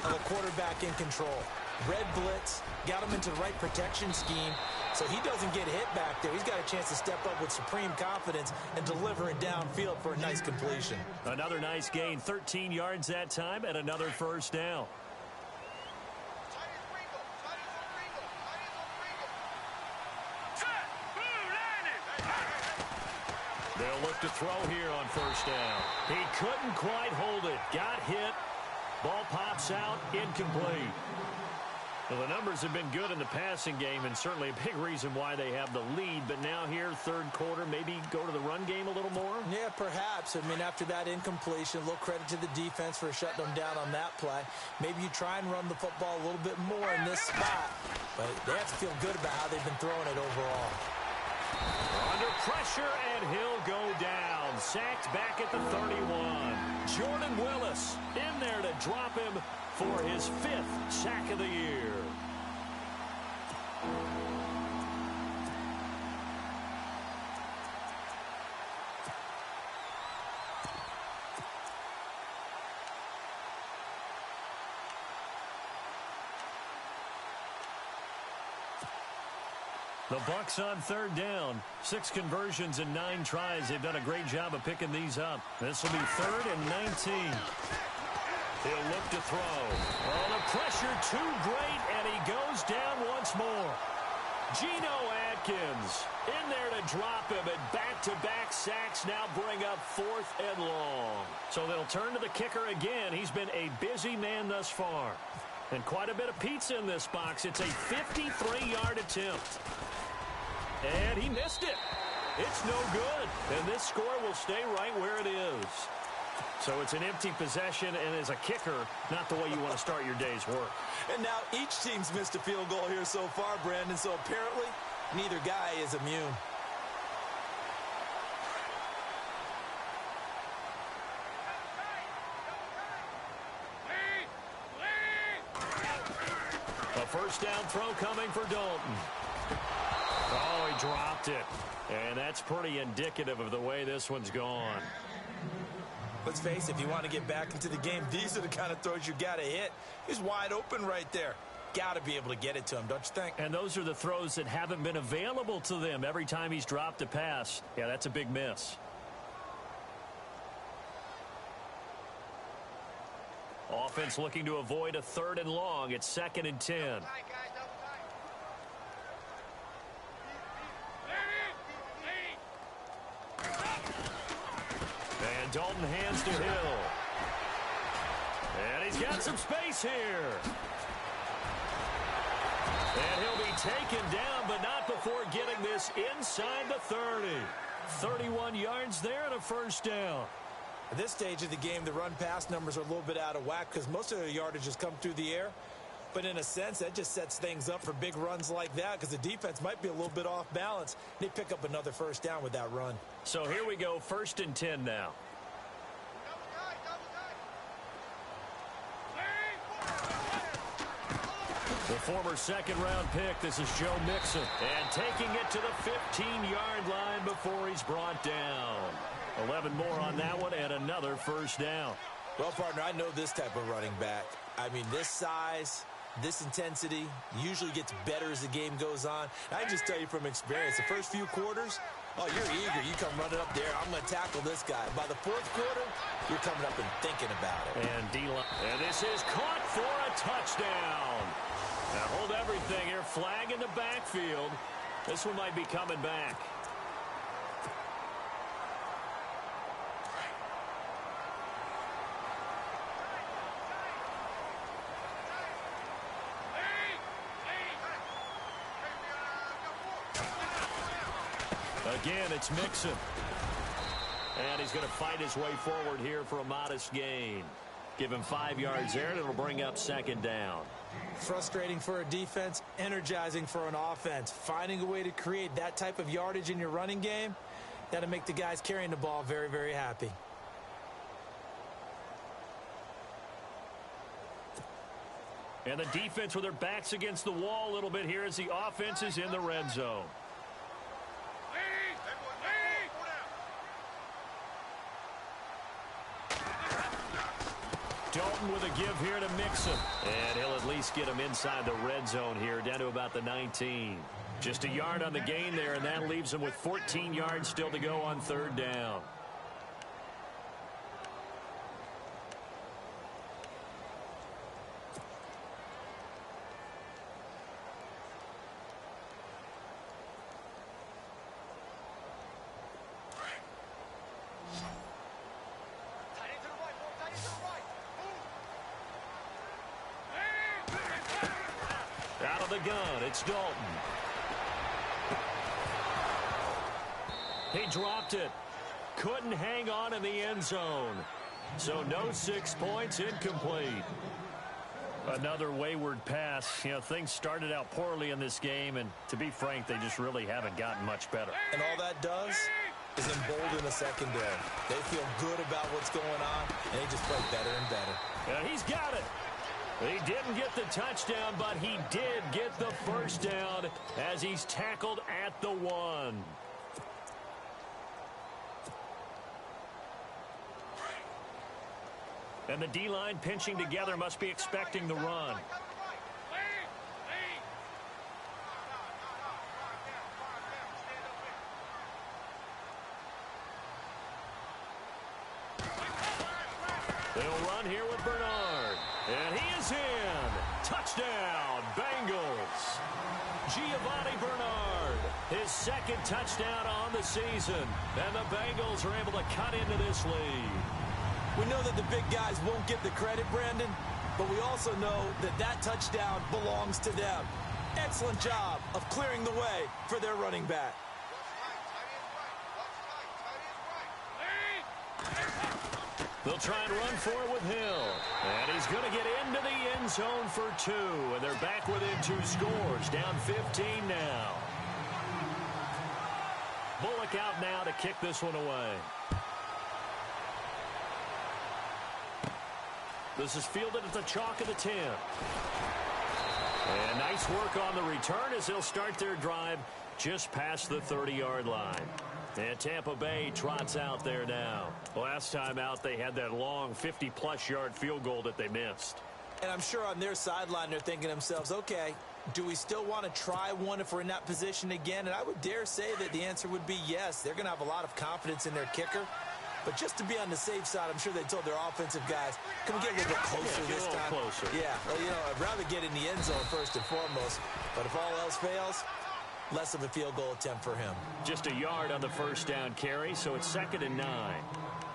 of a quarterback in control. Red blitz, got him into the right protection scheme, so he doesn't get hit back there. He's got a chance to step up with supreme confidence and deliver it downfield for a nice completion. Another nice gain, 13 yards that time, and another first down. They'll look to throw here on first down. He couldn't quite hold it. Got hit. Ball pops out, incomplete. Well, the numbers have been good in the passing game, and certainly a big reason why they have the lead. But now here, third quarter, maybe go to the run game a little more? Yeah, perhaps. I mean, after that incompletion, a little credit to the defense for shutting them down on that play. Maybe you try and run the football a little bit more in this spot. But they have to feel good about how they've been throwing it overall. Under pressure, and he'll go down. Sacked back at the 31. Jordan Willis in there to drop him for his 5th sack of the year. The Bucks on third down. 6 conversions and 9 tries. They've done a great job of picking these up. This will be 3rd and 19. He'll look to throw. Oh, the pressure too great, and he goes down once more. Geno Atkins in there to drop him, and back-to-back sacks now bring up 4th and long. So they'll turn to the kicker again. He's been a busy man thus far. And quite a bit of pizza in this box. It's a 53-yard attempt. And he missed it. It's no good. And this score will stay right where it is. So it's an empty possession, and as a kicker, not the way you want to start your day's work. And now each team's missed a field goal here so far, Brandon, so apparently neither guy is immune. A first down throw coming for Dalton. Oh, he dropped it. And that's pretty indicative of the way this one's gone. Let's face it, if you want to get back into the game, these are the kind of throws you got to hit. He's wide open right there. Got to be able to get it to him, don't you think? And those are the throws that haven't been available to them every time he's dropped a pass. Yeah, that's a big miss. Offense looking to avoid a 3rd and long. It's 2nd and 10. And Dalton hands to Hill. And he's got some space here. And he'll be taken down, but not before getting this inside the 30. 31 yards there and a first down. At this stage of the game, the run-pass numbers are a little bit out of whack because most of their yardage has come through the air. But in a sense, that just sets things up for big runs like that because the defense might be a little bit off balance. They pick up another first down with that run. So here we go, 1st and 10 now. The former 2nd-round pick, this is Joe Mixon. And taking it to the 15-yard line before he's brought down. 11 more on that one and another first down. Well, partner, I know this type of running back. I mean, this size, this intensity usually gets better as the game goes on. I can just tell you from experience, the first few quarters, Oh, you're eager. You come running up there. I'm going to tackle this guy. By the fourth quarter, you're coming up and thinking about it. And this is caught for a touchdown. Now hold everything here. Flag in the backfield. This one might be coming back. Again, it's Mixon. And he's going to fight his way forward here for a modest gain. Give him 5 yards there, and it'll bring up second down. Frustrating for a defense, energizing for an offense. Finding a way to create that type of yardage in your running game, that'll make the guys carrying the ball very, very happy. And the defense with their backs against the wall a little bit here as the offense is in the red zone. Dalton with a give here to Mixon. And he'll at least get him inside the red zone here, down to about the 19. Just a yard on the gain there, and that leaves him with 14 yards still to go on third down. Out of the gun, it's Dalton. He dropped it. Couldn't hang on in the end zone. So no 6 points, incomplete. Another wayward pass. You know, things started out poorly in this game, and to be frank, they just really haven't gotten much better. And all that does is embolden the secondary. They feel good about what's going on, and they just play better and better. And he's got it. He didn't get the touchdown, but he did get the first down as he's tackled at the 1. And the D-line pinching together must be expecting the run. They'll run here with Bernard. And he is in. Touchdown, Bengals. Giovanni Bernard, his second touchdown on the season. And the Bengals are able to cut into this lead. We know that the big guys won't get the credit, Brandon, but we also know that that touchdown belongs to them. Excellent job of clearing the way for their running back. They'll try and run for it with Hill. And he's going to get into the end zone for 2. And they're back within 2 scores. Down 15 now. Bullock out now to kick this one away. This is fielded at the chalk of the 10. And nice work on the return as they'll start their drive just past the 30-yard line. And Tampa Bay trots out there now. Last time out, they had that long 50-plus yard field goal that they missed. And I'm sure on their sideline, they're thinking to themselves, okay, do we still want to try one if we're in that position again? And I would dare say that the answer would be yes. They're going to have a lot of confidence in their kicker. But just to be on the safe side, I'm sure they told their offensive guys, can we get a little bit closer this time? Closer. Yeah, well, you know, I'd rather get in the end zone first and foremost. But if all else fails, less of a field goal attempt for him. Just a yard on the first down carry, so it's 2nd and 9.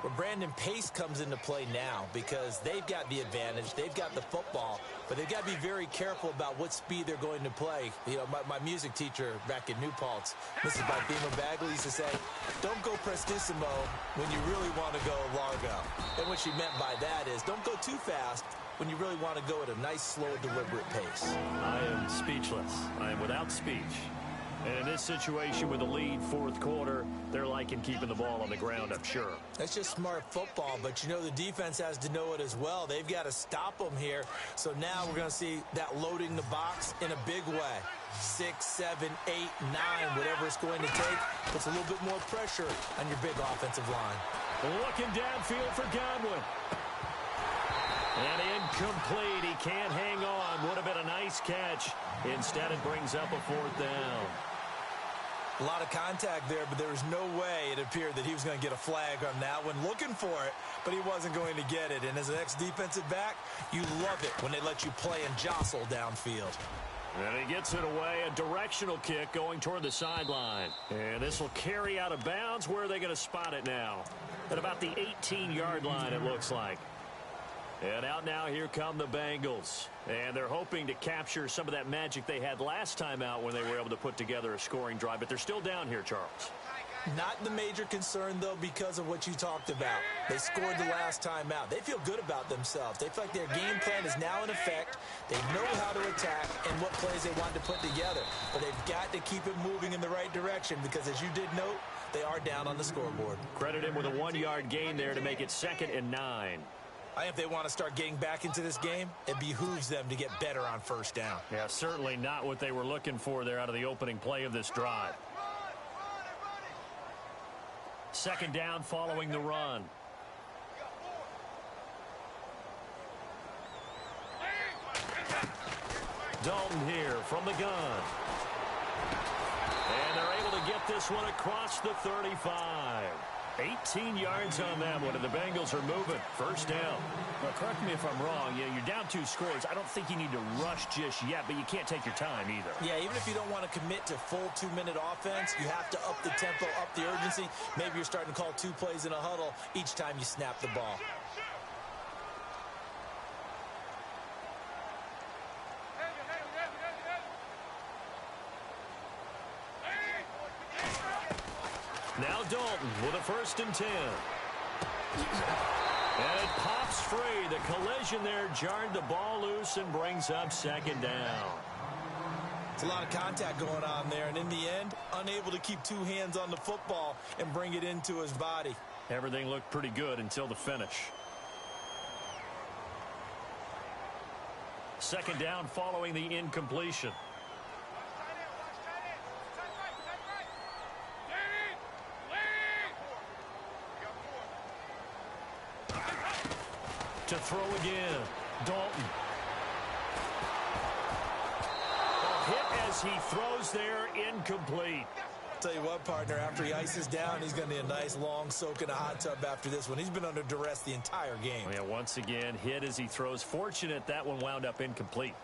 Well, Brandon, pace comes into play now because they've got the advantage. They've got the football, but they've got to be very careful about what speed they're going to play. You know, my music teacher back in New Paltz, Mrs. Bima Bagley, used to say, don't go prestissimo when you really want to go largo. And what she meant by that is don't go too fast when you really want to go at a nice, slow, deliberate pace. I am speechless. I am without speech. And in this situation with the lead 4th quarter, they're liking keeping the ball on the ground, I'm sure. That's just smart football, but you know the defense has to know it as well. They've got to stop them here. So now we're going to see that loading the box in a big way. 6, 7, 8, 9, whatever it's going to take, puts a little bit more pressure on your big offensive line. Looking downfield for Godwin. And incomplete. He can't hang on. Would have been a nice catch. Instead, it brings up a 4th down. A lot of contact there, but there was no way it appeared that he was going to get a flag on that one. Looking for it, but he wasn't going to get it. And as an ex-defensive back, you love it when they let you play and jostle downfield. And he gets it away, a directional kick going toward the sideline. And this will carry out of bounds. Where are they going to spot it now? At about the 18-yard line, it looks like. And out now, here come the Bengals. And they're hoping to capture some of that magic they had last time out when they were able to put together a scoring drive. But they're still down here, Charles. Not the major concern, though, because of what you talked about. They scored the last time out. They feel good about themselves. They feel like their game plan is now in effect. They know how to attack and what plays they want to put together. But they've got to keep it moving in the right direction because, as you did note, they are down on the scoreboard. Credit him with a 1-yard gain there to make it 2nd and 9. I think if they want to start getting back into this game, it behooves them to get better on first down. Yeah, certainly not what they were looking for there out of the opening play of this drive. 2nd down following the run. Dalton here from the gun. And they're able to get this one across the 35. 18 yards on that one, and the Bengals are moving. First down. Well, correct me if I'm wrong. Yeah, you're down 2 scores. I don't think you need to rush just yet, but you can't take your time either. Yeah, even if you don't want to commit to full 2-minute offense, you have to up the tempo, up the urgency. Maybe you're starting to call 2 plays in a huddle each time you snap the ball. Now Dalton with a 1st and 10. And it pops free. The collision there jarred the ball loose and brings up 2nd down. It's a lot of contact going on there, and in the end, unable to keep 2 hands on the football and bring it into his body. Everything looked pretty good until the finish. 2nd down following the incompletion. To throw again, Dalton. A hit as he throws there, incomplete. Tell you what, partner, after he ices down, he's going to need a nice long soak in a hot tub after this one. He's been under duress the entire game. Yeah, once again, hit as he throws. Fortunate that one wound up incomplete.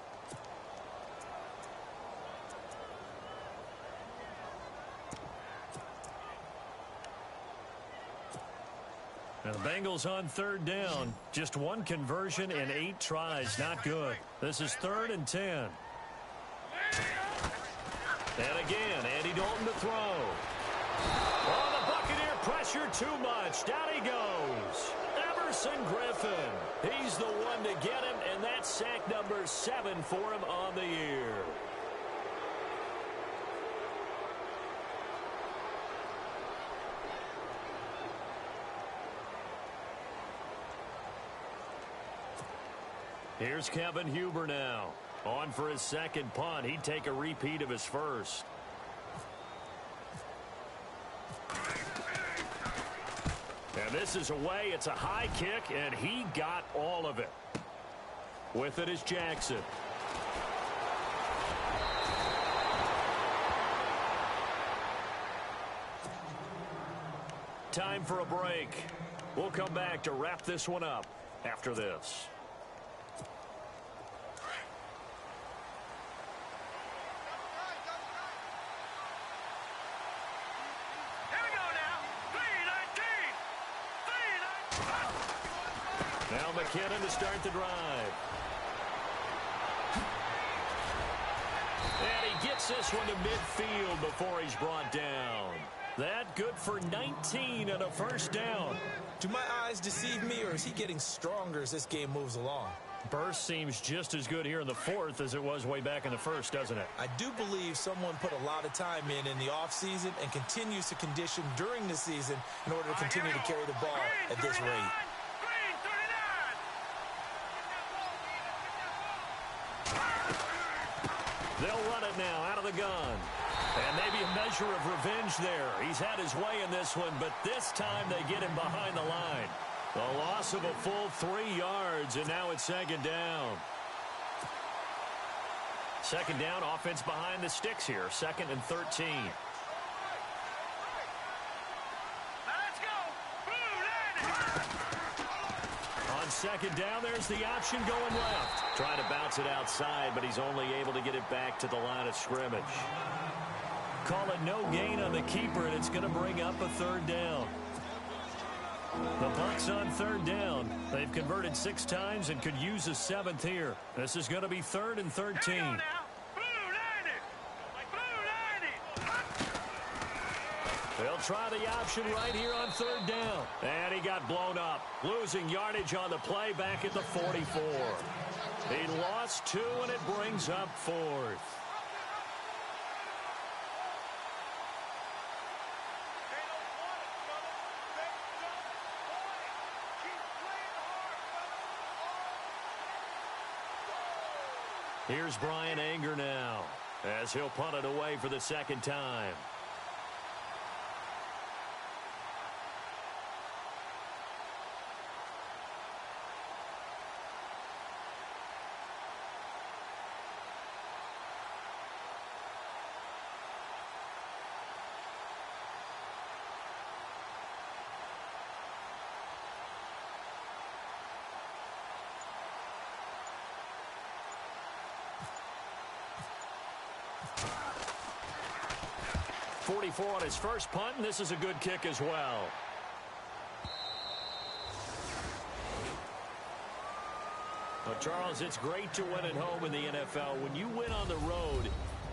And the Bengals on 3rd down. Just 1 conversion in 8 tries. Not good. This is 3rd and 10. And again, Andy Dalton to throw. Oh, the Buccaneer pressure too much. Down he goes. Everson Griffin. He's the one to get him, and that's sack number 7 for him on the year. Here's Kevin Huber now. On for his 2nd punt. He'd take a repeat of his first. And this is away. It's a high kick, and he got all of it. With it is Jackson. Time for a break. We'll come back to wrap this one up after this. Now McKinnon to start the drive. And he gets this one to midfield before he's brought down. That good for 19 and a 1st down. Do my eyes deceive me, or is he getting stronger as this game moves along? Burst seems just as good here in the 4th as it was way back in the 1st, doesn't it? I do believe someone put a lot of time in the offseason and continues to condition during the season in order to continue to carry the ball at this rate. They'll run it now out of the gun. And maybe a measure of revenge there. He's had his way in this one, but this time they get him behind the line. The loss of a full 3 yards, and now it's 2nd down. 2nd down, offense behind the sticks here. 2nd and 13. second down. There's the option going left. Trying to bounce it outside, but he's only able to get it back to the line of scrimmage. Call it no gain on the keeper, and it's going to bring up a third down. The Bucks on third down. They've converted 6 times and could use a 7th here. This is going to be 3rd and 13. They'll try the option right here on third down. And he got blown up. Losing yardage on the play back at the 44. He lost 2, and it brings up 4th. Here's Brian Anger now as he'll punt it away for the second time. .44 on his first punt, and this is a good kick as well. Well, Charles, it's great to win at home in the NFL. When you win on the road,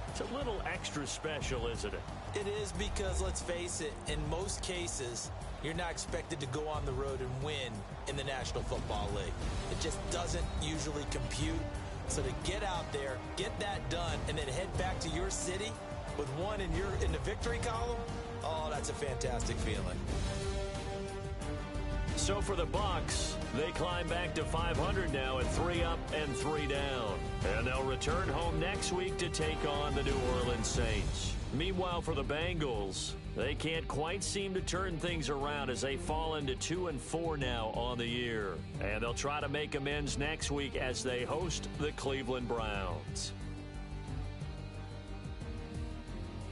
it's a little extra special, isn't it? It is, because let's face it, in most cases, you're not expected to go on the road and win in the National Football League. It just doesn't usually compute. So to get out there, get that done, and then head back to your city with one in the victory column, oh, that's a fantastic feeling. So for the Bucks, they climb back to 500 now at 3 up and 3 down. And they'll return home next week to take on the New Orleans Saints. Meanwhile, for the Bengals, they can't quite seem to turn things around as they fall into 2-4 now on the year. And they'll try to make amends next week as they host the Cleveland Browns.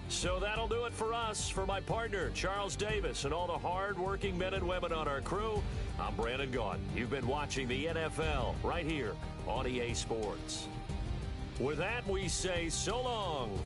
So that'll do it for us. For my partner, Charles Davis, and all the hard-working men and women on our crew, I'm Brandon Gaudin. You've been watching the NFL right here on EA Sports. With that, we say so long